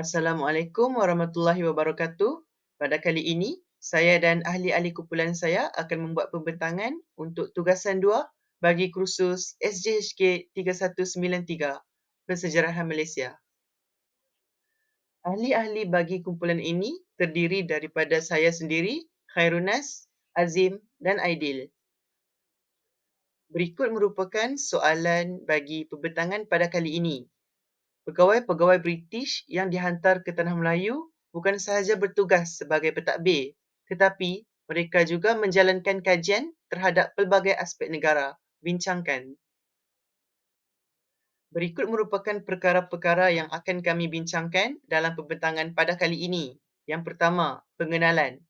Assalamualaikum warahmatullahi wabarakatuh. Pada kali ini, saya dan ahli-ahli kumpulan saya akan membuat pembentangan untuk tugasan 2 bagi kursus SJHK 3193, Pensejarahan Malaysia. Ahli-ahli bagi kumpulan ini terdiri daripada saya sendiri, Khairunas, Azim dan Aidil. Berikut merupakan soalan bagi pembentangan pada kali ini. Pegawai-pegawai British yang dihantar ke Tanah Melayu bukan sahaja bertugas sebagai pentadbir, tetapi mereka juga menjalankan kajian terhadap pelbagai aspek negara. Bincangkan. Berikut merupakan perkara-perkara yang akan kami bincangkan dalam pembentangan pada kali ini. Yang pertama, pengenalan.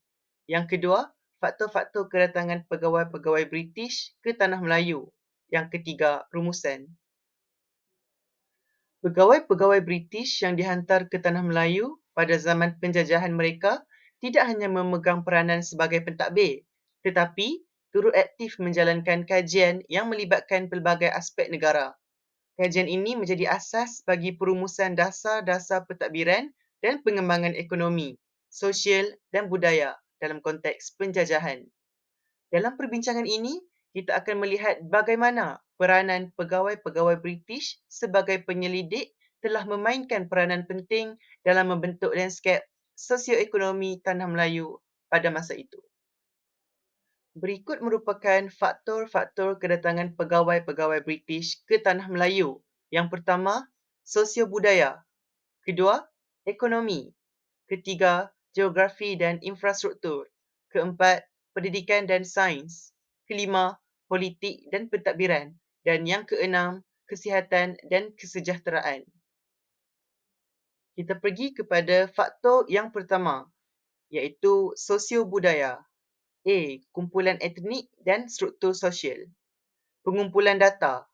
Yang kedua, faktor-faktor kedatangan pegawai-pegawai British ke Tanah Melayu. Yang ketiga, rumusan. Pegawai-pegawai British yang dihantar ke Tanah Melayu pada zaman penjajahan mereka tidak hanya memegang peranan sebagai pentadbir, tetapi turut aktif menjalankan kajian yang melibatkan pelbagai aspek negara. Kajian ini menjadi asas bagi perumusan dasar-dasar pentadbiran dan pengembangan ekonomi, sosial dan budaya dalam konteks penjajahan. Dalam perbincangan ini, kita akan melihat bagaimana peranan pegawai-pegawai British sebagai penyelidik telah memainkan peranan penting dalam membentuk lanskap sosioekonomi Tanah Melayu pada masa itu. Berikut merupakan faktor-faktor kedatangan pegawai-pegawai British ke Tanah Melayu. Yang pertama, sosio-budaya. Kedua, ekonomi. Ketiga, geografi dan infrastruktur. Keempat, pendidikan dan sains. Kelima, politik dan pentadbiran. Dan yang keenam, kesihatan dan kesejahteraan. Kita pergi kepada faktor yang pertama, iaitu sosio-budaya. A. Kumpulan etnik dan struktur sosial. Pengumpulan data.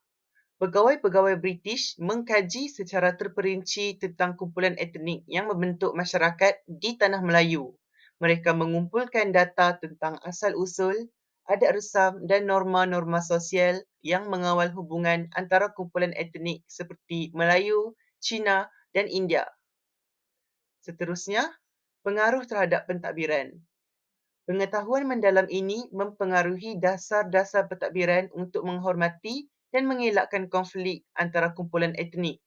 Pegawai-pegawai British mengkaji secara terperinci tentang kumpulan etnik yang membentuk masyarakat di Tanah Melayu. Mereka mengumpulkan data tentang asal-usul, adat resam dan norma-norma sosial yang mengawal hubungan antara kumpulan etnik seperti Melayu, Cina dan India. Seterusnya, pengaruh terhadap pentadbiran. Pengetahuan mendalam ini mempengaruhi dasar-dasar pentadbiran untuk menghormati dan mengelakkan konflik antara kumpulan etnik.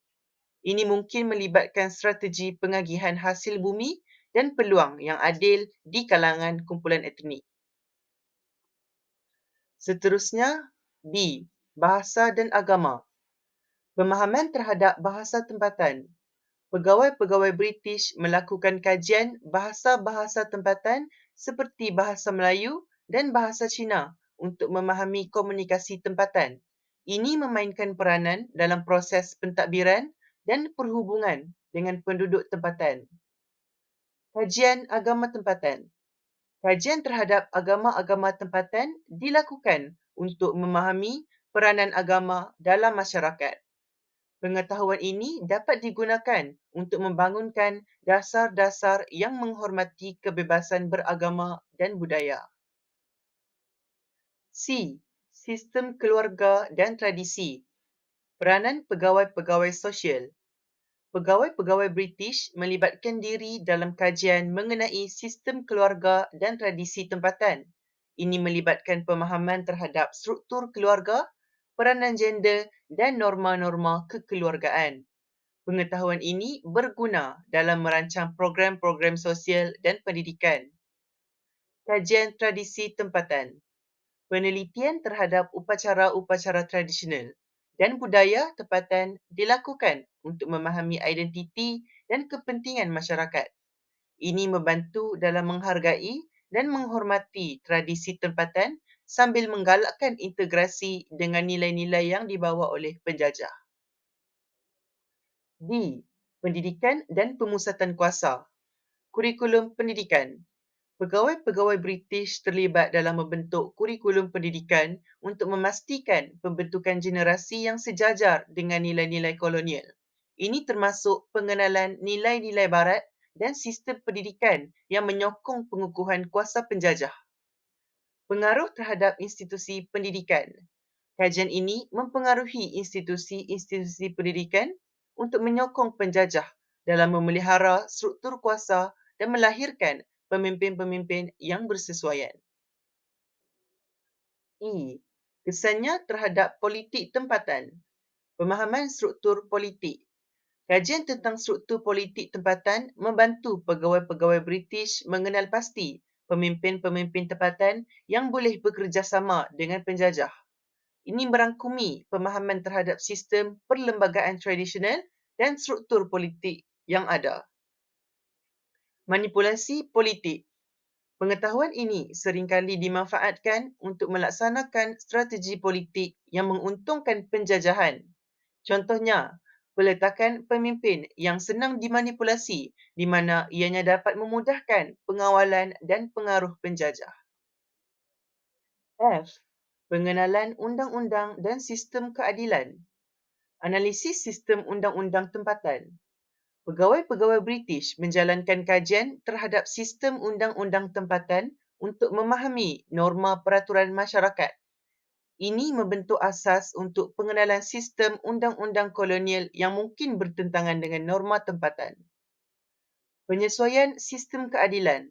Ini mungkin melibatkan strategi pengagihan hasil bumi dan peluang yang adil di kalangan kumpulan etnik. Seterusnya, B. Bahasa dan agama. Pemahaman terhadap bahasa tempatan. Pegawai-pegawai British melakukan kajian bahasa-bahasa tempatan seperti bahasa Melayu dan bahasa Cina untuk memahami komunikasi tempatan. Ini memainkan peranan dalam proses pentadbiran dan perhubungan dengan penduduk tempatan. Kajian agama tempatan. Kajian terhadap agama-agama tempatan dilakukan untuk memahami peranan agama dalam masyarakat. Pengetahuan ini dapat digunakan untuk membangunkan dasar-dasar yang menghormati kebebasan beragama dan budaya. C. Sistem keluarga dan tradisi. Peranan pegawai-pegawai sosial. Pegawai-pegawai British melibatkan diri dalam kajian mengenai sistem keluarga dan tradisi tempatan. Ini melibatkan pemahaman terhadap struktur keluarga, peranan gender dan norma-norma kekeluargaan. Pengetahuan ini berguna dalam merancang program-program sosial dan pendidikan. Kajian tradisi tempatan. Penelitian terhadap upacara-upacara tradisional dan budaya tempatan dilakukan untuk memahami identiti dan kepentingan masyarakat. Ini membantu dalam menghargai dan menghormati tradisi tempatan sambil menggalakkan integrasi dengan nilai-nilai yang dibawa oleh penjajah. D. Pendidikan dan pemusatan kuasa. Kurikulum pendidikan. Pegawai-pegawai British terlibat dalam membentuk kurikulum pendidikan untuk memastikan pembentukan generasi yang sejajar dengan nilai-nilai kolonial. Ini termasuk pengenalan nilai-nilai barat dan sistem pendidikan yang menyokong pengukuhan kuasa penjajah. Pengaruh terhadap institusi pendidikan. Kajian ini mempengaruhi institusi-institusi pendidikan untuk menyokong penjajah dalam memelihara struktur kuasa dan melahirkan pemimpin-pemimpin yang bersesuaian. E. Kesannya terhadap politik tempatan. Pemahaman struktur politik. Kajian tentang struktur politik tempatan membantu pegawai-pegawai British mengenal pasti pemimpin-pemimpin tempatan yang boleh bekerjasama dengan penjajah. Ini merangkumi pemahaman terhadap sistem perlembagaan tradisional dan struktur politik yang ada. Manipulasi politik. Pengetahuan ini seringkali dimanfaatkan untuk melaksanakan strategi politik yang menguntungkan penjajahan. Contohnya, peletakan pemimpin yang senang dimanipulasi di mana ianya dapat memudahkan pengawalan dan pengaruh penjajah. F. Pengenalan undang-undang dan sistem keadilan. Analisis sistem undang-undang tempatan. Pegawai-pegawai British menjalankan kajian terhadap sistem undang-undang tempatan untuk memahami norma peraturan masyarakat. Ini membentuk asas untuk pengenalan sistem undang-undang kolonial yang mungkin bertentangan dengan norma tempatan. Penyesuaian sistem keadilan.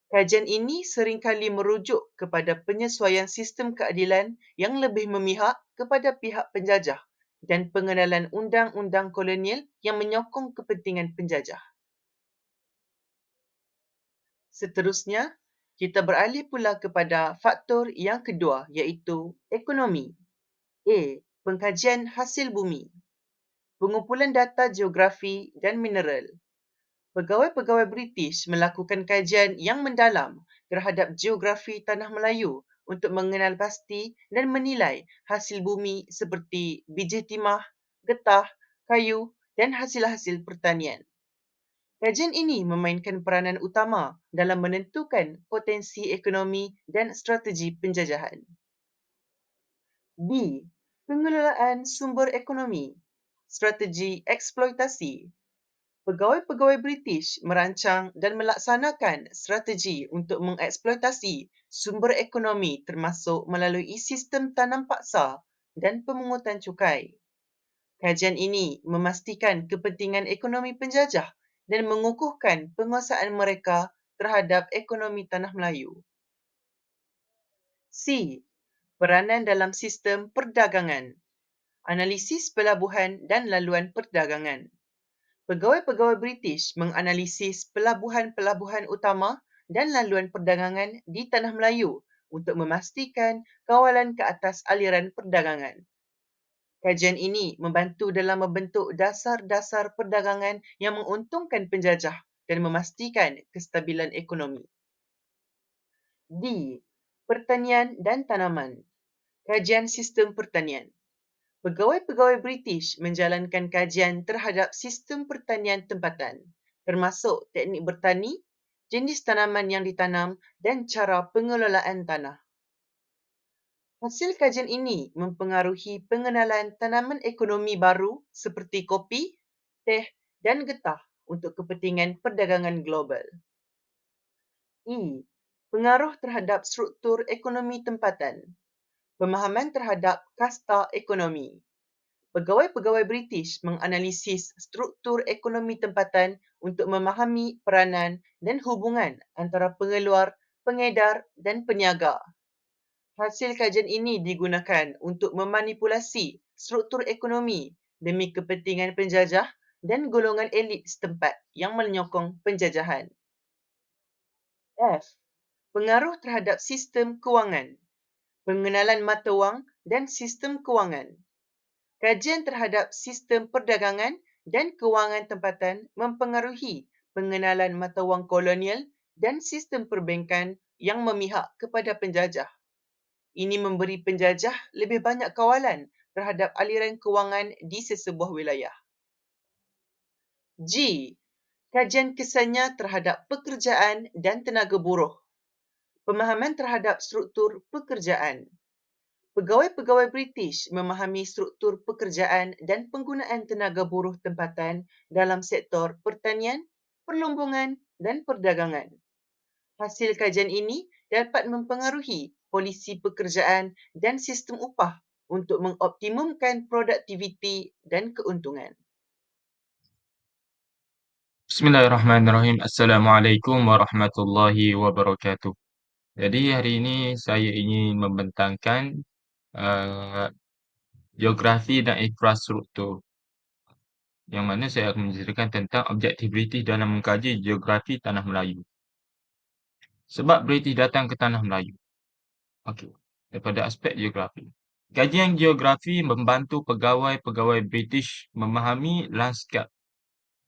Kajian ini seringkali merujuk kepada penyesuaian sistem keadilan yang lebih memihak kepada pihak penjajah dan pengenalan undang-undang kolonial yang menyokong kepentingan penjajah. Seterusnya, kita beralih pula kepada faktor yang kedua iaitu ekonomi. A. Pengkajian hasil bumi. Pengumpulan data geografi dan mineral. Pegawai-pegawai British melakukan kajian yang mendalam terhadap geografi Tanah Melayu untuk mengenal pasti dan menilai hasil bumi seperti biji timah, getah, kayu dan hasil-hasil pertanian. Kajian ini memainkan peranan utama dalam menentukan potensi ekonomi dan strategi penjajahan. B. Pengelolaan sumber ekonomi. Strategi eksploitasi. Pegawai-pegawai British merancang dan melaksanakan strategi untuk mengeksploitasi sumber ekonomi termasuk melalui sistem tanam paksa dan pemungutan cukai. Kajian ini memastikan kepentingan ekonomi penjajah dan mengukuhkan penguasaan mereka terhadap ekonomi Tanah Melayu. C. Peranan dalam sistem perdagangan. Analisis pelabuhan dan laluan perdagangan. Pegawai-pegawai British menganalisis pelabuhan-pelabuhan utama dan laluan perdagangan di Tanah Melayu untuk memastikan kawalan ke atas aliran perdagangan. Kajian ini membantu dalam membentuk dasar-dasar perdagangan yang menguntungkan penjajah dan memastikan kestabilan ekonomi. D. Pertanian dan tanaman. Kajian sistem pertanian. Pegawai-pegawai British menjalankan kajian terhadap sistem pertanian tempatan, termasuk teknik bertani, jenis tanaman yang ditanam dan cara pengelolaan tanah. Hasil kajian ini mempengaruhi pengenalan tanaman ekonomi baru seperti kopi, teh dan getah untuk kepentingan perdagangan global. E. Pengaruh terhadap struktur ekonomi tempatan. Pemahaman terhadap kasta ekonomi. Pegawai-pegawai British menganalisis struktur ekonomi tempatan untuk memahami peranan dan hubungan antara pengeluar, pengedar dan peniaga. Hasil kajian ini digunakan untuk memanipulasi struktur ekonomi demi kepentingan penjajah dan golongan elit setempat yang menyokong penjajahan. F. Pengaruh terhadap sistem kewangan. Pengenalan mata wang dan sistem kewangan. Kajian terhadap sistem perdagangan dan kewangan tempatan mempengaruhi pengenalan mata wang kolonial dan sistem perbankan yang memihak kepada penjajah. Ini memberi penjajah lebih banyak kawalan terhadap aliran kewangan di sesebuah wilayah. G. Kajian kesannya terhadap pekerjaan dan tenaga buruh. Pemahaman terhadap struktur pekerjaan. Pegawai-pegawai British memahami struktur pekerjaan dan penggunaan tenaga buruh tempatan dalam sektor pertanian, perlumbungan dan perdagangan. Hasil kajian ini dapat mempengaruhi polisi pekerjaan dan sistem upah untuk mengoptimumkan produktiviti dan keuntungan. Bismillahirrahmanirrahim. Assalamualaikum warahmatullahi wabarakatuh. Jadi hari ini saya ingin membentangkan uh, geografi dan infrastruktur, yang mana saya akan menceritakan tentang objektiviti dalam mengkaji geografi Tanah Melayu. Sebab British datang ke Tanah Melayu. Okey, daripada aspek geografi. Kajian geografi membantu pegawai-pegawai British memahami lanskap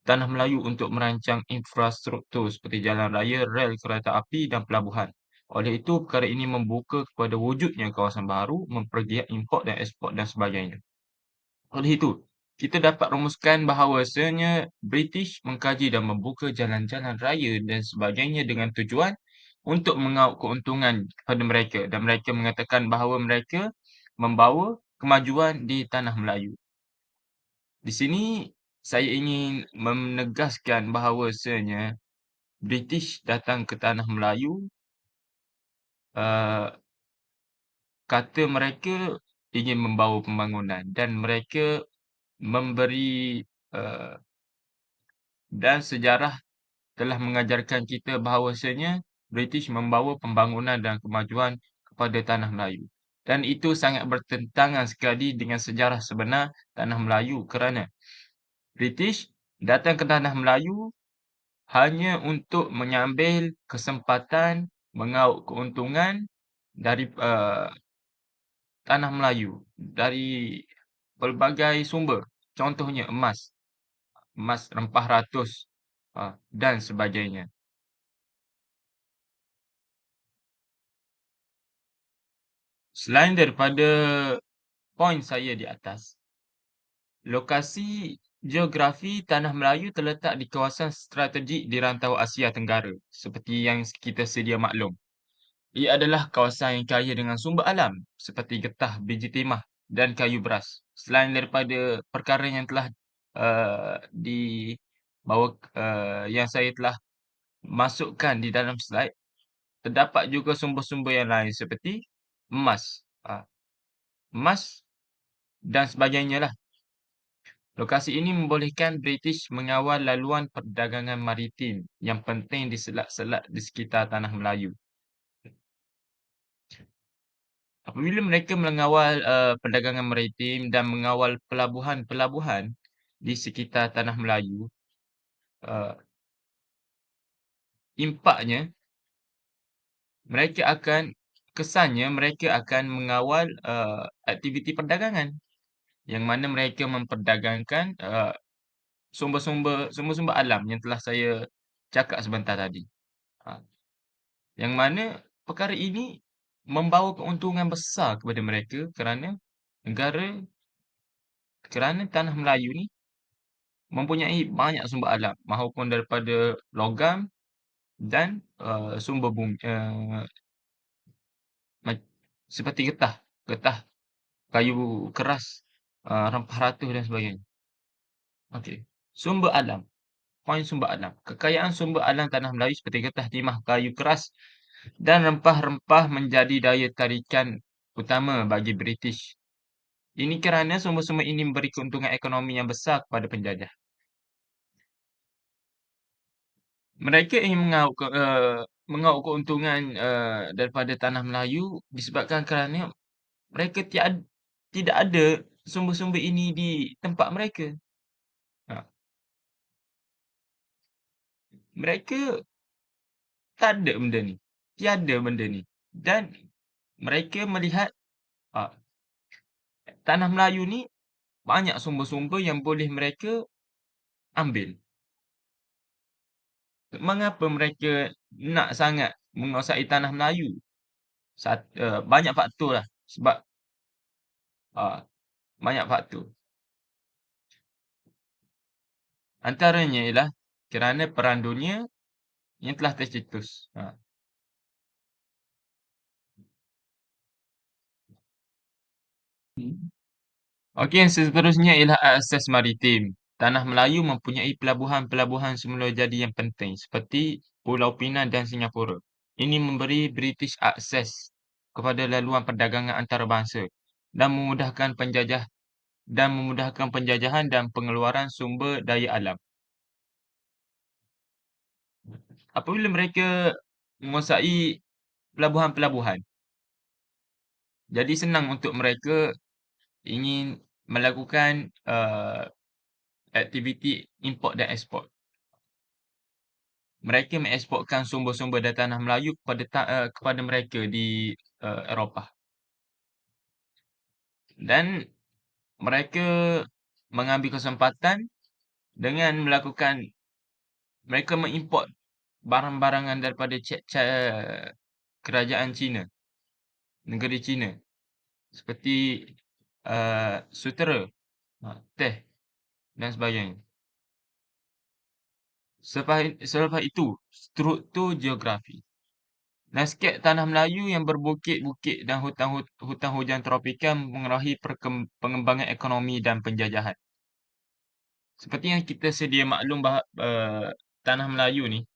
Tanah Melayu untuk merancang infrastruktur seperti jalan raya, rel kereta api dan pelabuhan. Oleh itu, perkara ini membuka kepada wujudnya kawasan baru, mempergiat import dan ekspor dan sebagainya. Oleh itu, kita dapat rumuskan bahawasanya British mengkaji dan membuka jalan-jalan raya dan sebagainya dengan tujuan untuk mengauk keuntungan kepada mereka, dan mereka mengatakan bahawa mereka membawa kemajuan di tanah Melayu. Di sini saya ingin menegaskan bahawasanya British datang ke tanah Melayu, uh, kata mereka ingin membawa pembangunan, dan mereka memberi uh, dan sejarah telah mengajarkan kita bahawasanya British membawa pembangunan dan kemajuan kepada tanah Melayu. Dan itu sangat bertentangan sekali dengan sejarah sebenar tanah Melayu, kerana British datang ke tanah Melayu hanya untuk mengambil kesempatan mengauk keuntungan dari tanah Melayu, dari pelbagai sumber. Contohnya emas, emas rempah ratus, dan sebagainya. Selain daripada poin saya di atas, lokasi geografi tanah Melayu terletak di kawasan strategik di rantau Asia Tenggara, seperti yang kita sedia maklum. Ia adalah kawasan yang kaya dengan sumber alam seperti getah, biji timah dan kayu beras. Selain daripada perkara yang telah dibawa, yang saya telah masukkan di dalam slide, terdapat juga sumber-sumber yang lain seperti emas, emas dan sebagainya lah. Lokasi ini membolehkan British mengawal laluan perdagangan maritim yang penting di selat-selat di sekitar tanah Melayu. Apabila mereka mengawal perdagangan maritim dan mengawal pelabuhan-pelabuhan di sekitar tanah Melayu, uh, impaknya kesannya mereka akan mengawal aktiviti perdagangan, yang mana mereka memperdagangkan sumber-sumber alam yang telah saya cakap sebentar tadi. Ha, yang mana perkara ini membawa keuntungan besar kepada mereka, negara kerana tanah Melayu ni mempunyai banyak sumber alam, mahupun daripada logam dan sumber bumi, seperti getah, kayu keras, rempah ratus dan sebagainya. Okey, sumber alam, poin sumber alam. Kekayaan sumber alam tanah Melayu seperti getah, timah, kayu keras dan rempah-rempah menjadi daya tarikan utama bagi British. Ini kerana sumber-sumber ini memberi keuntungan ekonomi yang besar kepada penjajah. Mereka ingin mengauk keuntungan daripada tanah Melayu disebabkan kerana mereka tidak ada sumber-sumber ini di tempat mereka. Ha, mereka tak ada benda ni, tiada benda ni, dan mereka melihat, ah, tanah Melayu ni banyak sumber-sumber yang boleh mereka ambil. Mengapa mereka nak sangat menguasai tanah Melayu? Banyak faktorlah, sebab, ah, banyak faktor. Antaranya ialah kerana Perang Dunia yang telah tercetus. Okey, yang seterusnya ialah akses maritim. Tanah Melayu mempunyai pelabuhan-pelabuhan semula jadi yang penting seperti Pulau Pinang dan Singapura. Ini memberi British akses kepada laluan perdagangan antarabangsa dan memudahkan penjajahan dan pengeluaran sumber daya alam. apabila mereka menguasai pelabuhan-pelabuhan, jadi senang untuk mereka ingin melakukan, aktiviti import dan eksport. Mereka mengeksportkan sumber-sumber dari tanah Melayu kepada mereka di, Eropah. Dan mereka mengambil kesempatan dengan mereka mengimport barang-barangan daripada kerajaan China, negeri China, seperti, sutera, teh dan sebagainya. Selepas itu, struktur geografi. Lanskap tanah Melayu yang berbukit-bukit dan hutan hujan tropika mengaruhi pengembangan ekonomi dan penjajahan. Seperti yang kita sedia maklum tanah Melayu ni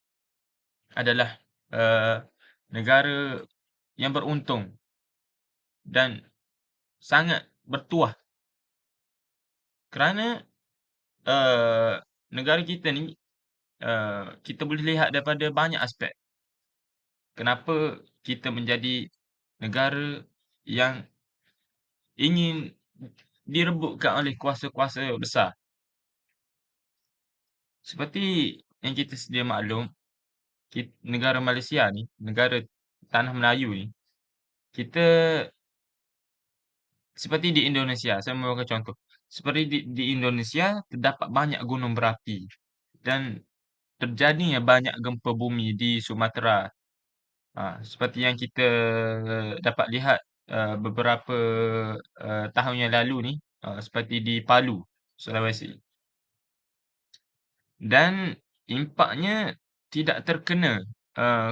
adalah, eee, negara yang beruntung dan sangat bertuah kerana, eee, negara kita ni, kita boleh lihat daripada banyak aspek kenapa kita menjadi negara yang ingin direbutkan oleh kuasa-kuasa besar. Seperti yang kita sedia maklum, negara Malaysia ni, negara tanah Melayu ni, kita seperti di Indonesia, saya membawakan contoh. Seperti di Indonesia, terdapat banyak gunung berapi dan terjadinya banyak gempa bumi di Sumatera. Seperti yang kita dapat lihat, beberapa, tahun yang lalu ni, seperti di Palu, Sulawesi. Dan impaknya tidak terkena,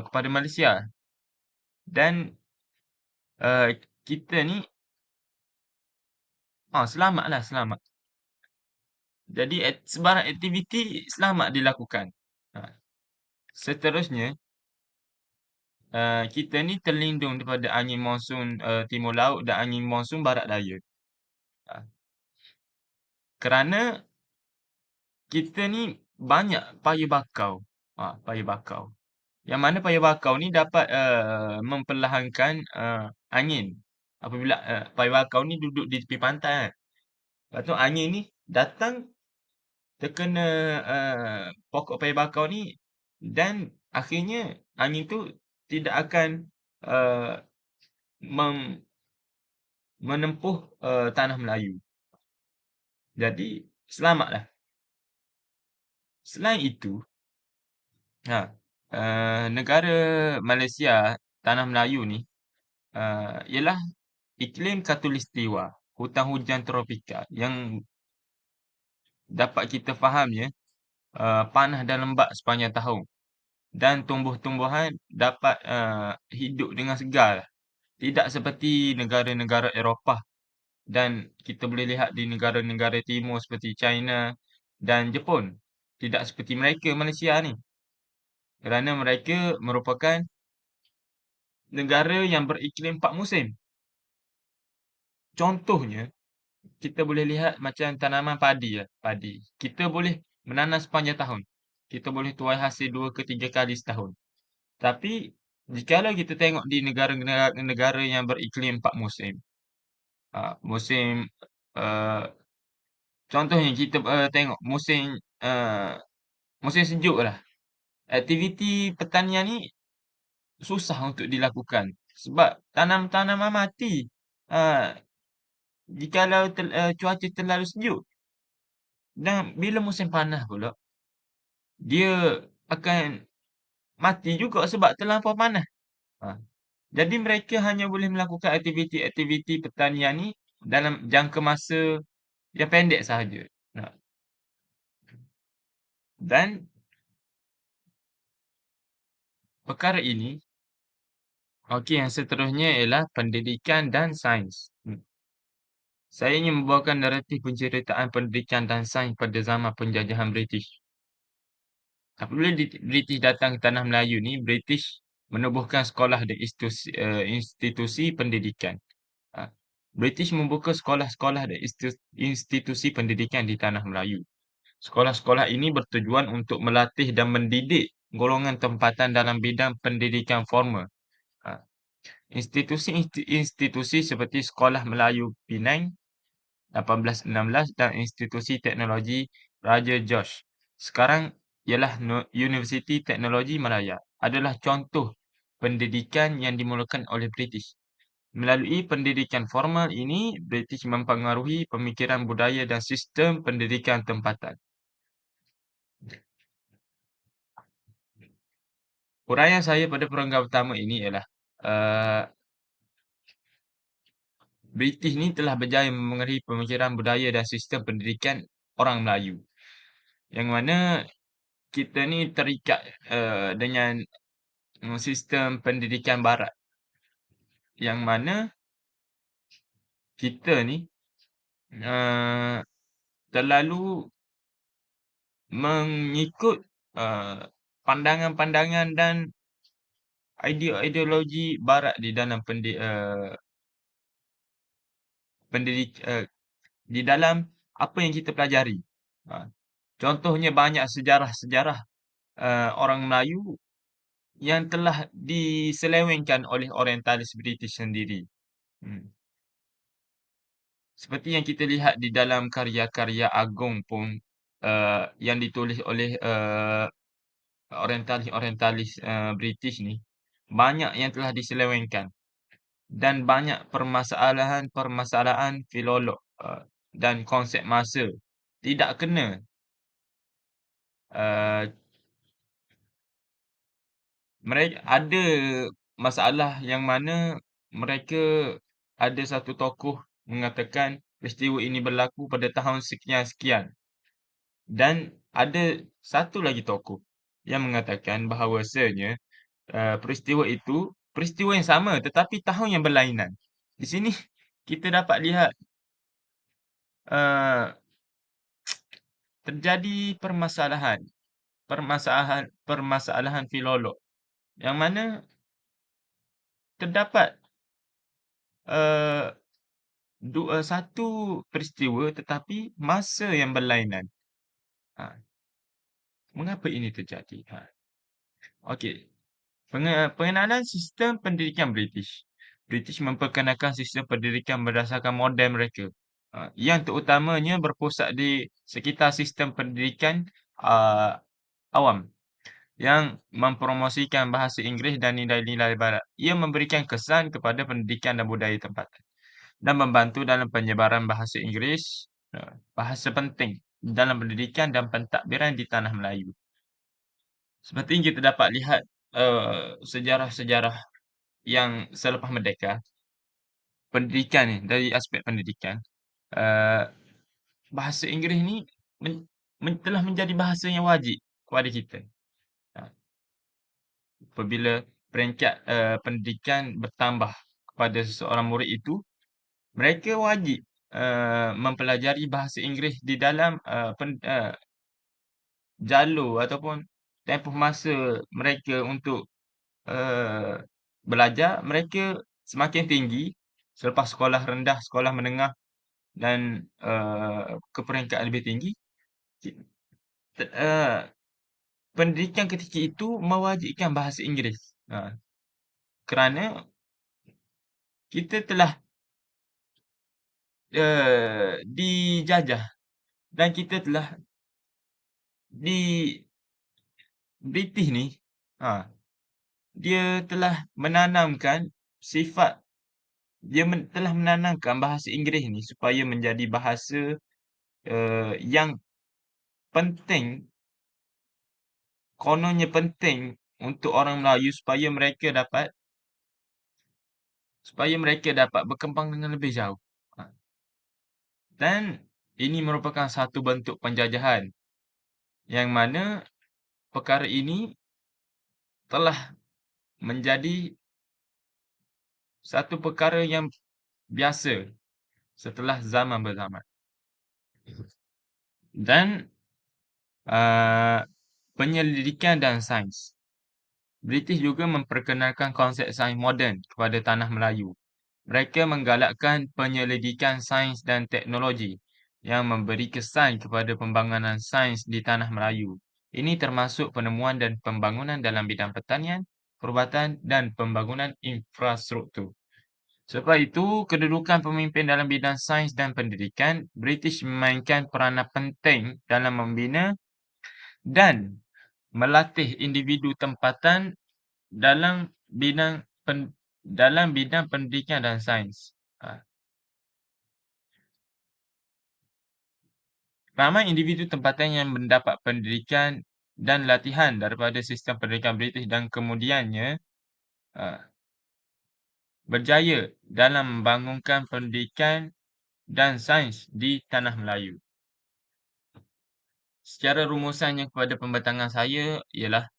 kepada Malaysia dan, kita ni, selamatlah, selamat. Jadi sebarang aktiviti selamat dilakukan. Seterusnya, kita ni terlindung daripada angin monsun, timur laut dan angin monsun barat daya. Kerana kita ni banyak paya bakau, paya bakau. Yang mana paya bakau ni dapat, memperlahankan, angin. Apabila, paya bakau ni duduk di tepi pantai kan. Lepas tu angin ni datang terkena, pokok paya bakau ni dan akhirnya angin tu tidak akan, eee, mem menempuh, tanah Melayu. Jadi selamatlah. Selain itu, negara Malaysia, tanah Melayu ni, ialah iklim khatulistiwa, hutan hujan tropika yang dapat kita fahamnya, panas dan lembap sepanjang tahun dan tumbuh-tumbuhan dapat, hidup dengan segar. Tidak seperti negara-negara Eropah dan kita boleh lihat di negara-negara timur seperti China dan Jepun. Tidak seperti mereka, Malaysia ni. Kerana mereka merupakan negara yang beriklim 4 musim. Contohnya, kita boleh lihat macam tanaman padi lah, padi. Kita boleh menanam sepanjang tahun. Kita boleh tuai hasil 2 ke 3 kali setahun. Tapi, jikalau kita tengok di negara yang beriklim 4 musim, musim, eee, contohnya kita, tengok musim sejuk lah, aktiviti pertanian ni susah untuk dilakukan sebab tanaman mati, jikalau cuaca terlalu sejuk. Dan bila musim panas pula, dia akan mati juga sebab terlampau panas. Ha, jadi mereka hanya boleh melakukan aktiviti-aktiviti pertanian ni dalam jangka masa yang pendek sahaja. Dan perkara ini, okey, yang seterusnya ialah pendidikan dan sains. Saya ingin membawakan naratif penceritaan pendidikan dan sains pada zaman penjajahan British. Apabila British datang ke tanah Melayu ni, British menubuhkan sekolah dan institusi pendidikan. British membuka sekolah-sekolah dan institusi pendidikan di tanah Melayu. Sekolah-sekolah ini bertujuan untuk melatih dan mendidik golongan tempatan dalam bidang pendidikan formal. Ha, institusi seperti Sekolah Melayu Penang 1816 dan Institusi Teknologi Raja George sekarang ialah Universiti Teknologi Malaya adalah contoh pendidikan yang dimulakan oleh British. Melalui pendidikan formal ini, British mempengaruhi pemikiran budaya dan sistem pendidikan tempatan. Uraian saya pada perenggan pertama ini ialah uh, British ni telah berjaya memengaruhi pemikiran budaya dan sistem pendidikan orang Melayu. Yang mana kita ni terikat dengan sistem pendidikan barat. Yang mana kita ni uh, terlalu mengikut pandangan-pandangan dan ideologi barat di dalam di dalam apa yang kita pelajari. Contohnya banyak sejarah-sejarah orang Melayu yang telah diselewengkan oleh orientalis British sendiri. Seperti yang kita lihat di dalam karya-karya agung pun yang ditulis oleh orientalis British ni, banyak yang telah diselewengkan dan banyak permasalahan filolog dan konsep masa tidak kena. Mereka ada masalah yang mana mereka ada satu tokoh mengatakan peristiwa ini berlaku pada tahun sekian-sekian. Dan ada satu lagi tokoh yang mengatakan bahawasanya peristiwa itu peristiwa yang sama tetapi tahun yang berlainan. Di sini kita dapat lihat uh, terjadi permasalahan filolog yang mana terdapat satu peristiwa tetapi masa yang berlainan. Mengapa ini terjadi? Okey. Pengenalan sistem pendidikan British. British memperkenalkan sistem pendidikan berdasarkan model mereka. Yang terutamanya berpusat di sekitar sistem pendidikan awam yang mempromosikan bahasa Inggeris dan nilai-nilai barat. Ia memberikan kesan kepada pendidikan dan budaya tempatan dan membantu dalam penyebaran bahasa Inggeris, bahasa penting dalam pendidikan dan pentadbiran di tanah Melayu. Seperti yang kita dapat lihat sejarah-sejarah yang selepas merdeka, pendidikan ni, dari aspek pendidikan, bahasa Inggeris ni telah menjadi bahasa yang wajib kepada kita. Apabila peringkat pendidikan bertambah kepada seseorang murid itu, mereka wajib mempelajari bahasa Inggeris di dalam jalur ataupun tempoh masa mereka untuk belajar. Mereka semakin tinggi selepas sekolah rendah, sekolah menengah dan ke peringkat lebih tinggi. Pendidikan ketika itu mewajibkan bahasa Inggeris. Kerana kita telah dijajah dan kita telah di British ni dia telah menanamkan sifat telah menanamkan bahasa Inggeris ni supaya menjadi bahasa yang penting, kononnya penting untuk orang Melayu supaya mereka dapat berkembang dengan lebih jauh. Dan ini merupakan satu bentuk penjajahan yang mana perkara ini telah menjadi satu perkara yang biasa setelah zaman berzaman. Dan penyelidikan dan sains. British juga memperkenalkan konsep sains moden kepada tanah Melayu. Mereka menggalakkan penyelidikan sains dan teknologi yang memberi kesan kepada pembangunan sains di tanah Melayu. Ini termasuk penemuan dan pembangunan dalam bidang pertanian, perubatan, dan pembangunan infrastruktur. Sebab itu, kedudukan pemimpin dalam bidang sains dan pendidikan, British memainkan peranan penting dalam membina dan melatih individu tempatan dalam bidang pendidikan dan sains. Ramai individu tempatan yang mendapat pendidikan dan latihan daripada sistem pendidikan British dan kemudiannya berjaya dalam membangunkan pendidikan dan sains di tanah Melayu. Secara rumusannya kepada pembentangan saya ialah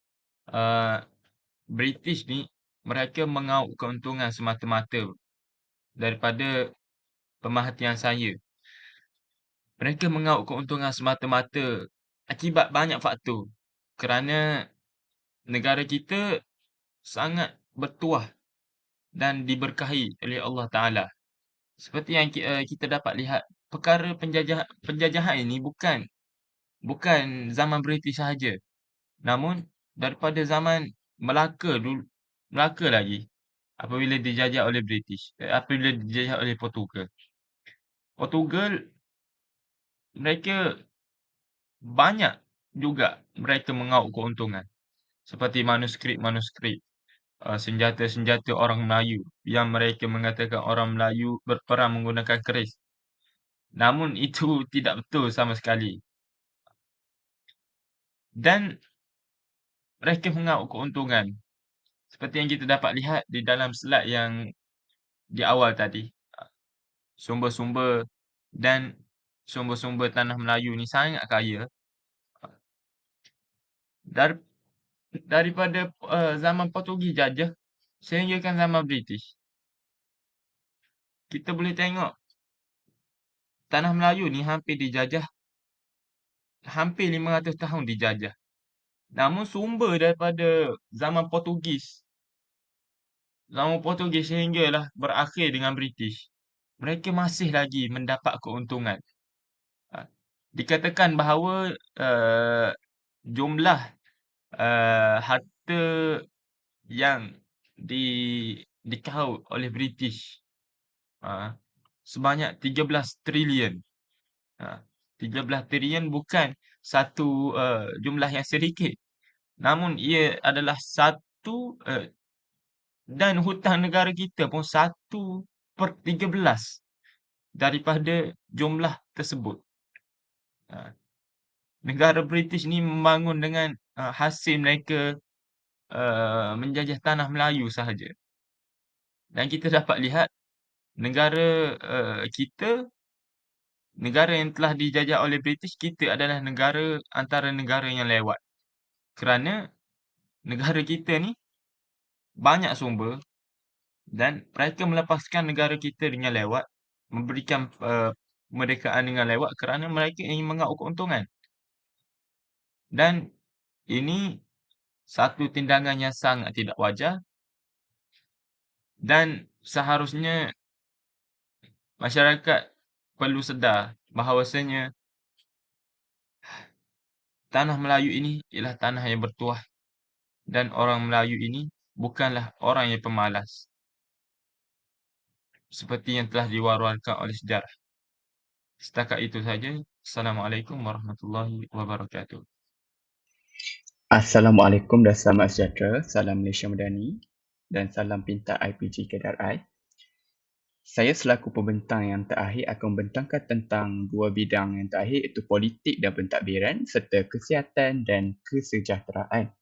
British ni mereka mengauk keuntungan semata-mata daripada pemerhatian saya. Mereka mengauk keuntungan semata-mata akibat banyak faktor. Kerana negara kita sangat bertuah dan diberkahi oleh Allah Taala. Seperti yang kita dapat lihat, perkara penjajahan ini bukan zaman British sahaja. Namun daripada zaman Melaka lagi apabila dijajah oleh British, apabila dijajah oleh Portugal. Portugal mereka banyak juga mereka mengauk keuntungan seperti manuskrip senjata-senjata orang Melayu yang mereka mengatakan orang Melayu berperang menggunakan keris. Namun itu tidak betul sama sekali. Dan mereka mengauk keuntungan seperti yang kita dapat lihat di dalam slide yang di awal tadi. Sumber-sumber dan sumber-sumber tanah Melayu ni sangat kaya. Dar daripada zaman Portugis jajah sehinggakan zaman British. Kita boleh tengok tanah Melayu ni hampir 500 tahun dijajah. Namun sumber daripada zaman Portugis sehinggalah berakhir dengan British, mereka masih lagi mendapat keuntungan. Dikatakan bahawa jumlah harta yang dikahut oleh British sebanyak 13 trilion. 13 trilion bukan satu jumlah yang sedikit. Namun ia adalah satu dan hutang negara kita pun 1/13 daripada jumlah tersebut. Negara British ni membangun dengan hasil mereka menjajah tanah Melayu sahaja. Dan kita dapat lihat negara kita, negara yang telah dijajah oleh British, kita adalah antara negara yang lewat. Kerana negara kita ni banyak sumber dan mereka melepaskan negara kita dengan lewat, memberikan kemerdekaan dengan lewat kerana mereka ingin mengauk keuntungan. Dan ini satu tindakan yang sangat tidak wajar dan seharusnya masyarakat perlu sedar bahawasanya tanah Melayu ini ialah tanah yang bertuah dan orang Melayu ini bukanlah orang yang pemalas. Seperti yang telah diwar-warkan oleh sejarah. Setakat itu saja. Assalamualaikum warahmatullahi wabarakatuh. Assalamualaikum dan selamat sejahtera. Salam Malaysia Madani dan salam pintar IPG KDRI. Saya selaku pembentang yang terakhir akan membentangkan tentang dua bidang yang terakhir iaitu politik dan pentadbiran serta kesihatan dan kesejahteraan.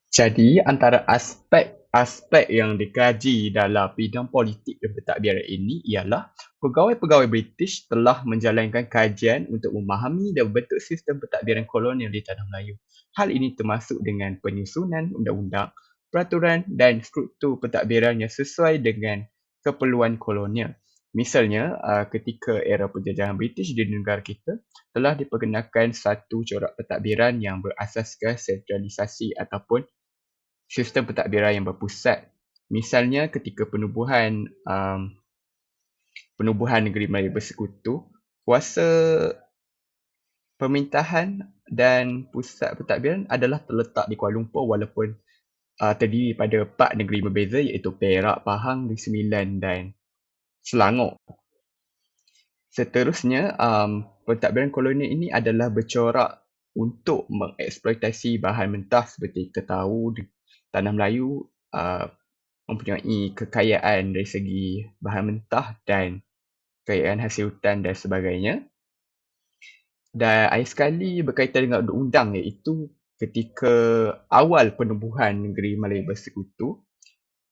Jadi antara aspek yang dikaji dalam bidang politik dan pentadbiran ini ialah pegawai-pegawai British telah menjalankan kajian untuk memahami dan membentuk sistem pentadbiran kolonial di Tanah Melayu. Hal ini termasuk dengan penyusunan undang-undang, peraturan dan struktur pentadbiran yang sesuai dengan keperluan kolonial. Misalnya, ketika era penjajahan British di negara kita, telah diperkenalkan satu corak pentadbiran yang berasaskan sentralisasi ataupun sistem pentadbiran yang berpusat. Misalnya ketika penubuhan Negeri Melayu Bersekutu, kuasa Pemerintahan dan pusat pentadbiran adalah terletak di Kuala Lumpur walaupun terdiri pada 4 negeri berbeza iaitu Perak, Pahang, Negeri Sembilan dan Selangor. Seterusnya, pentadbiran kolonial ini adalah bercorak untuk mengeksploitasi bahan mentah seperti ketahu, tanah Melayu mempunyai kekayaan dari segi bahan mentah dan kekayaan hasil hutan dan sebagainya. Dan akhir sekali berkaitan dengan undang-undang iaitu ketika awal penubuhan negeri Malaya Bersekutu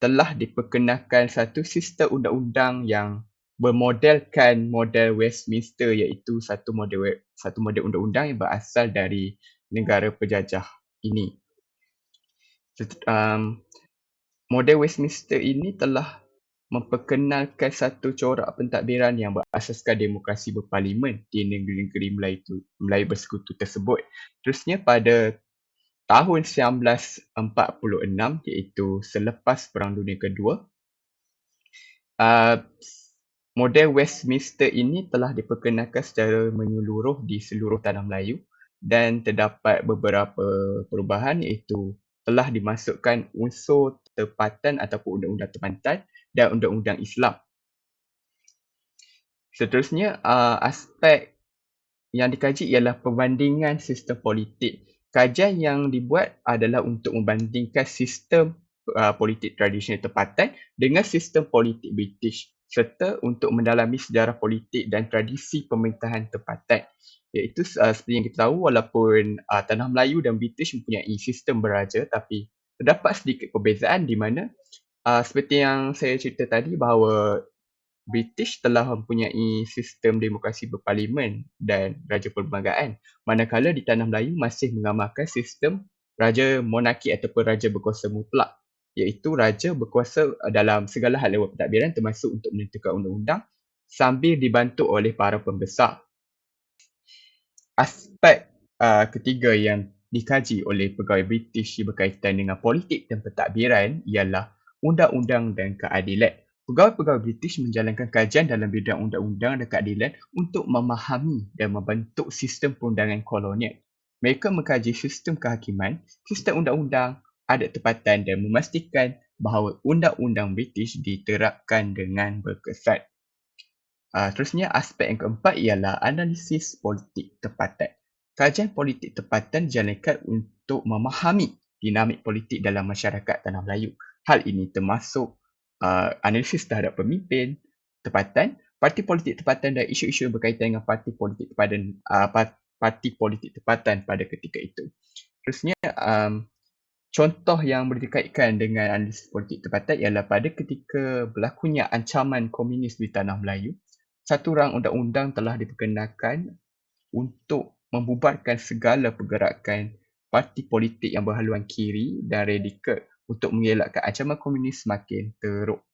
telah diperkenalkan satu sistem undang-undang yang bermodelkan model Westminster iaitu satu model undang-undang yang berasal dari negara penjajah ini. Model Westminster ini telah memperkenalkan satu corak pentadbiran yang berasaskan demokrasi berparlimen di negeri-negeri Melayu Bersekutu tersebut. Terusnya pada tahun 1946 iaitu selepas Perang Dunia Kedua, model Westminster ini telah diperkenalkan secara menyeluruh di seluruh tanah Melayu dan terdapat beberapa perubahan iaitu telah dimasukkan unsur tempatan ataupun undang-undang tempatan dan undang-undang Islam. Seterusnya, aspek yang dikaji ialah perbandingan sistem politik. Kajian yang dibuat adalah untuk membandingkan sistem politik tradisional tempatan dengan sistem politik British serta untuk mendalami sejarah politik dan tradisi pemerintahan tempatan. Iaitu seperti yang kita tahu, walaupun tanah Melayu dan British mempunyai sistem beraja, tapi terdapat sedikit perbezaan di mana seperti yang saya cerita tadi bahawa British telah mempunyai sistem demokrasi berparlimen dan raja perlembagaan, manakala di tanah Melayu masih mengamalkan sistem raja monarki ataupun raja berkuasa mutlak, iaitu raja berkuasa dalam segala hal lewat pentadbiran termasuk untuk menentukan undang-undang sambil dibantu oleh para pembesar. Aspek ketiga yang dikaji oleh pegawai British berkaitan dengan politik dan pentadbiran ialah undang-undang dan keadilan. Pegawai-pegawai British menjalankan kajian dalam bidang undang-undang dan keadilan untuk memahami dan membentuk sistem perundangan kolonial. Mereka mengkaji sistem kehakiman, sistem undang-undang, adat tempatan dan memastikan bahawa undang-undang British diterapkan dengan berkesan. Terusnya, aspek yang keempat ialah analisis politik tempatan. Kajian politik tempatan dijalankan untuk memahami dinamik politik dalam masyarakat tanah Melayu. Hal ini termasuk analisis terhadap pemimpin tempatan, parti politik tempatan dan isu-isu berkaitan dengan parti politik tempatan pada ketika itu. Terusnya, contoh yang boleh dikaitkan dengan analisis politik tempatan ialah pada ketika berlakunya ancaman komunis di tanah Melayu, satu rang undang-undang telah diperkenalkan untuk membubarkan segala pergerakan parti politik yang berhaluan kiri dan radikal untuk mengelakkan ancaman komunis semakin teruk.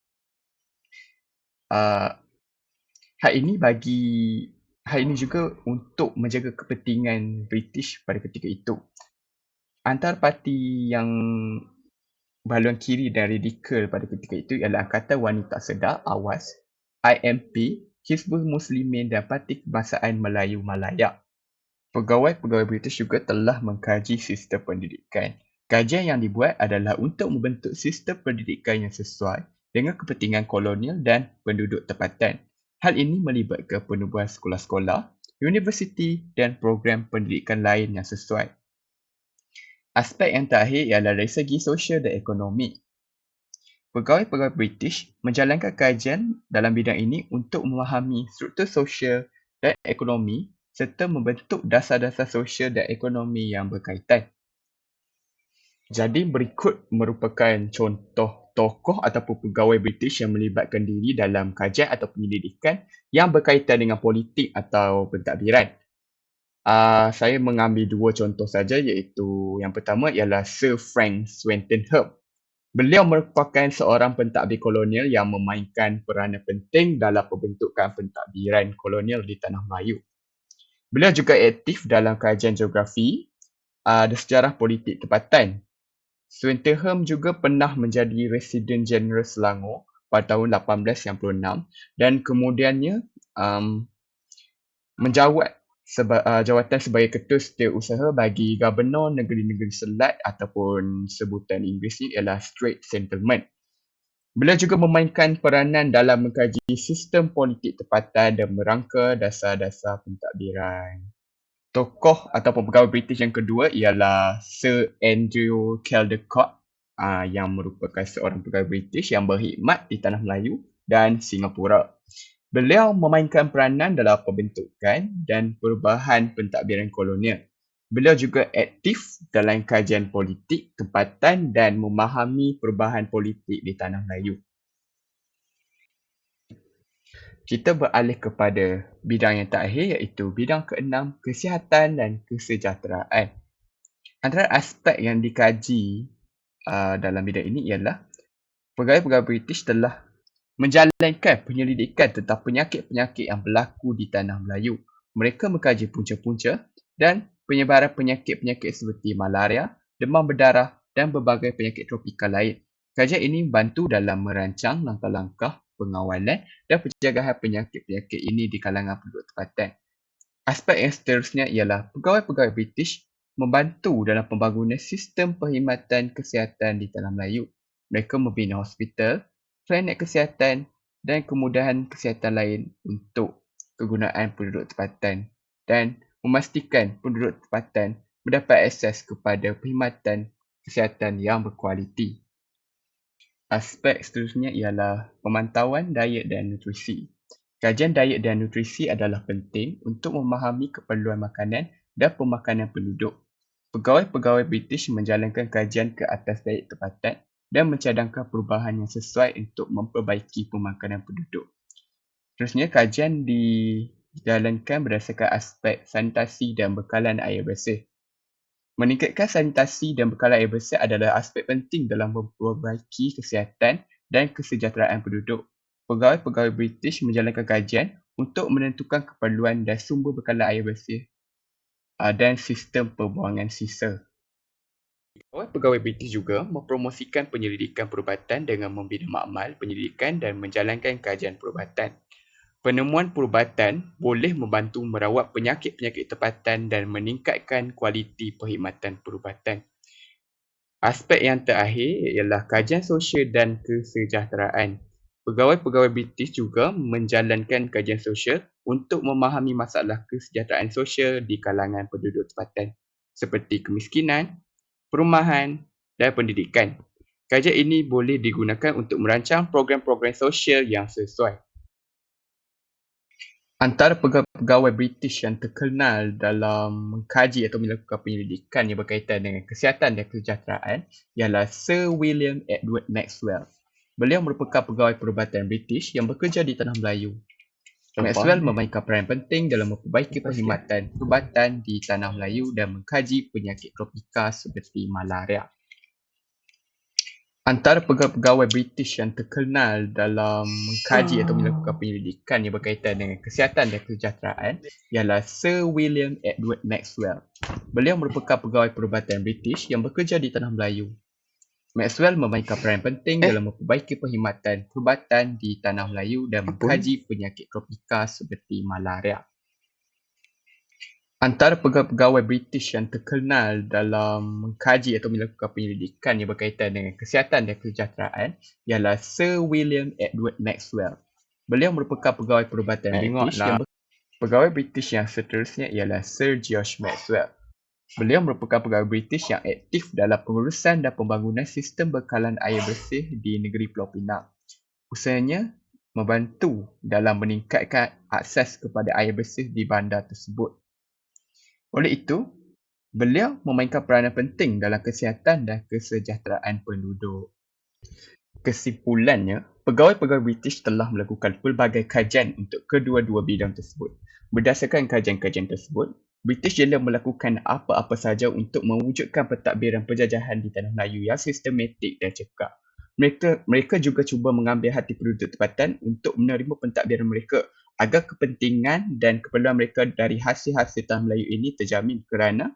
Hal ini juga untuk menjaga kepentingan British pada ketika itu. Antara parti yang berhaluan kiri dan radikal pada ketika itu ialah Angkatan Wanita Sedar (AWAS), IMP, Hizbul Muslimin dan Parti Kebangsaan Melayu Malaya. Pegawai-pegawai British juga telah mengkaji sistem pendidikan. Kajian yang dibuat adalah untuk membentuk sistem pendidikan yang sesuai dengan kepentingan kolonial dan penduduk tempatan. Hal ini melibatkan penubuhan sekolah-sekolah, universiti dan program pendidikan lain yang sesuai. Aspek yang terakhir ialah dari segi sosial dan ekonomi. Pegawai-pegawai British menjalankan kajian dalam bidang ini untuk memahami struktur sosial dan ekonomi serta membentuk dasar-dasar sosial dan ekonomi yang berkaitan. Jadi berikut merupakan contoh tokoh ataupun pegawai British yang melibatkan diri dalam kajian atau penyelidikan yang berkaitan dengan politik atau pentadbiran. Saya mengambil dua contoh saja, iaitu yang pertama ialah Sir Frank Swettenham. Beliau merupakan seorang pentadbir kolonial yang memainkan peranan penting dalam pembentukan pentadbiran kolonial di tanah Melayu. Beliau juga aktif dalam kajian geografi dan sejarah politik tempatan. Swettenham juga pernah menjadi Residen Jeneral Selangor pada tahun 1896 dan kemudiannya menjawat jawatan sebagai ketua setiausaha bagi Gubernur negeri-negeri selat ataupun sebutan Inggeris ialah Strait Settlement. Beliau juga memainkan peranan dalam mengkaji sistem politik tempatan dan merangka dasar-dasar pentadbiran. Tokoh ataupun pegawai British yang kedua ialah Sir Andrew Caldecott yang merupakan seorang pegawai British yang berkhidmat di Tanah Melayu dan Singapura. Beliau memainkan peranan dalam pembentukan dan perubahan pentadbiran kolonial. Beliau juga aktif dalam kajian politik tempatan dan memahami perubahan politik di Tanah Melayu. Kita beralih kepada bidang yang terakhir iaitu bidang keenam, kesihatan dan kesejahteraan. Antara aspek yang dikaji dalam bidang ini ialah pegawai-pegawai British telah menjalankan penyelidikan tentang penyakit-penyakit yang berlaku di Tanah Melayu. Mereka mengkaji punca-punca dan penyebaran penyakit-penyakit seperti malaria, demam berdarah dan berbagai penyakit tropikal lain. Kajian ini membantu dalam merancang langkah-langkah pengawalan dan pencegahan penyakit-penyakit ini di kalangan penduduk tempatan. Aspek yang seterusnya ialah pegawai-pegawai British membantu dalam pembangunan sistem perkhidmatan kesihatan di Tanah Melayu. Mereka membina hospital, klinik kesihatan dan kemudahan kesihatan lain untuk kegunaan penduduk tempatan dan memastikan penduduk tempatan mendapat akses kepada perkhidmatan kesihatan yang berkualiti. Aspek seterusnya ialah pemantauan diet dan nutrisi. Kajian diet dan nutrisi adalah penting untuk memahami keperluan makanan dan pemakanan penduduk. Pegawai-pegawai British menjalankan kajian ke atas diet tempatan dan mencadangkan perubahan yang sesuai untuk memperbaiki pemakanan penduduk. Terusnya, kajian dijalankan berdasarkan aspek sanitasi dan bekalan air bersih. Meningkatkan sanitasi dan bekalan air bersih adalah aspek penting dalam memperbaiki kesihatan dan kesejahteraan penduduk. Pegawai-pegawai British menjalankan kajian untuk menentukan keperluan dan sumber bekalan air bersih dan sistem pembuangan sisa. Pegawai British juga mempromosikan penyelidikan perubatan dengan membina makmal penyelidikan dan menjalankan kajian perubatan. Penemuan perubatan boleh membantu merawat penyakit-penyakit tempatan dan meningkatkan kualiti perkhidmatan perubatan. Aspek yang terakhir ialah kajian sosial dan kesejahteraan. Pegawai-pegawai British juga menjalankan kajian sosial untuk memahami masalah kesejahteraan sosial di kalangan penduduk tempatan seperti kemiskinan, perumahan dan pendidikan. Kajian ini boleh digunakan untuk merancang program-program sosial yang sesuai. Antara pegawai British yang terkenal dalam mengkaji atau melakukan penyelidikan yang berkaitan dengan kesihatan dan kesejahteraan ialah Sir William Edward Maxwell. Beliau merupakan pegawai perubatan British yang bekerja di Tanah Melayu. Maxwell memainkan peranan penting dalam memperbaiki perkhidmatan perubatan di Tanah Melayu dan mengkaji penyakit tropika seperti malaria. Antara pegawai British yang terkenal dalam mengkaji atau melakukan penyelidikan yang berkaitan dengan kesihatan dan kesejahteraan ialah Sir William Edward Maxwell. Beliau merupakan pegawai perubatan British yang bekerja di Tanah Melayu. Maxwell memainkan peranan penting dalam memperbaiki perkhidmatan perubatan di Tanah Melayu dan mengkaji penyakit tropika seperti malaria. Antara pegawai British yang terkenal dalam mengkaji atau melakukan penyelidikan yang berkaitan dengan kesihatan dan kesejahteraan ialah Sir William Edward Maxwell. Beliau merupakan pegawai perubatan British pegawai British yang seterusnya ialah Sir George Maxwell. Beliau merupakan pegawai British yang aktif dalam pengurusan dan pembangunan sistem bekalan air bersih di negeri Pulau Pinang. Usahanya membantu dalam meningkatkan akses kepada air bersih di bandar tersebut. Oleh itu, beliau memainkan peranan penting dalam kesihatan dan kesejahteraan penduduk. Kesimpulannya, pegawai-pegawai British telah melakukan pelbagai kajian untuk kedua-dua bidang tersebut. Berdasarkan kajian-kajian tersebut, British jela melakukan apa-apa sahaja untuk mewujudkan pentadbiran penjajahan di Tanah Melayu yang sistematik dan cekap. Mereka juga cuba mengambil hati penduduk tempatan untuk menerima pentadbiran mereka agar kepentingan dan keperluan mereka dari hasil-hasil Tanah Melayu ini terjamin kerana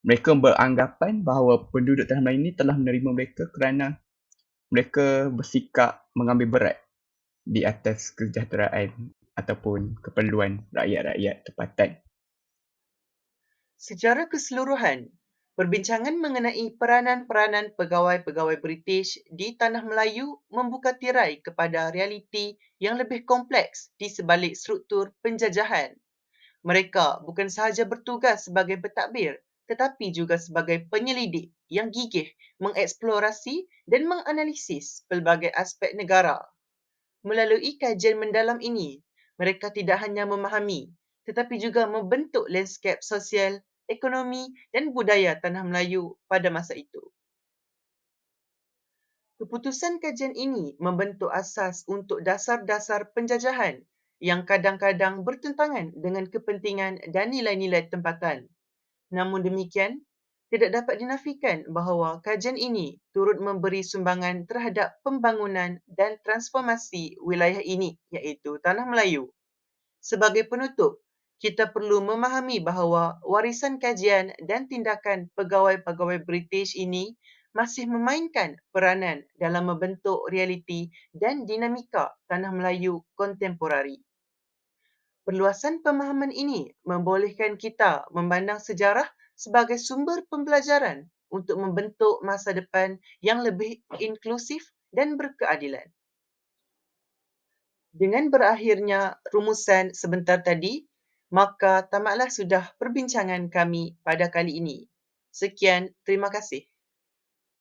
mereka beranggapan bahawa penduduk Tanah Melayu ini telah menerima mereka kerana mereka bersikap mengambil berat di atas kesejahteraan ataupun keperluan rakyat-rakyat tempatan. Secara keseluruhan, perbincangan mengenai peranan-peranan pegawai-pegawai British di Tanah Melayu membuka tirai kepada realiti yang lebih kompleks di sebalik struktur penjajahan. Mereka bukan sahaja bertugas sebagai pentadbir, tetapi juga sebagai penyelidik yang gigih mengeksplorasi dan menganalisis pelbagai aspek negara. Melalui kajian mendalam ini, mereka tidak hanya memahami tetapi juga membentuk lanskap sosial, ekonomi dan budaya Tanah Melayu pada masa itu. Keputusan kajian ini membentuk asas untuk dasar-dasar penjajahan yang kadang-kadang bertentangan dengan kepentingan dan nilai-nilai tempatan. Namun demikian, tidak dapat dinafikan bahawa kajian ini turut memberi sumbangan terhadap pembangunan dan transformasi wilayah ini, iaitu Tanah Melayu. Sebagai penutup, kita perlu memahami bahawa warisan kajian dan tindakan pegawai-pegawai British ini masih memainkan peranan dalam membentuk realiti dan dinamika Tanah Melayu kontemporari. Perluasan pemahaman ini membolehkan kita memandang sejarah sebagai sumber pembelajaran untuk membentuk masa depan yang lebih inklusif dan berkeadilan. Dengan berakhirnya rumusan sebentar tadi, maka tamatlah sudah perbincangan kami pada kali ini. Sekian, terima kasih.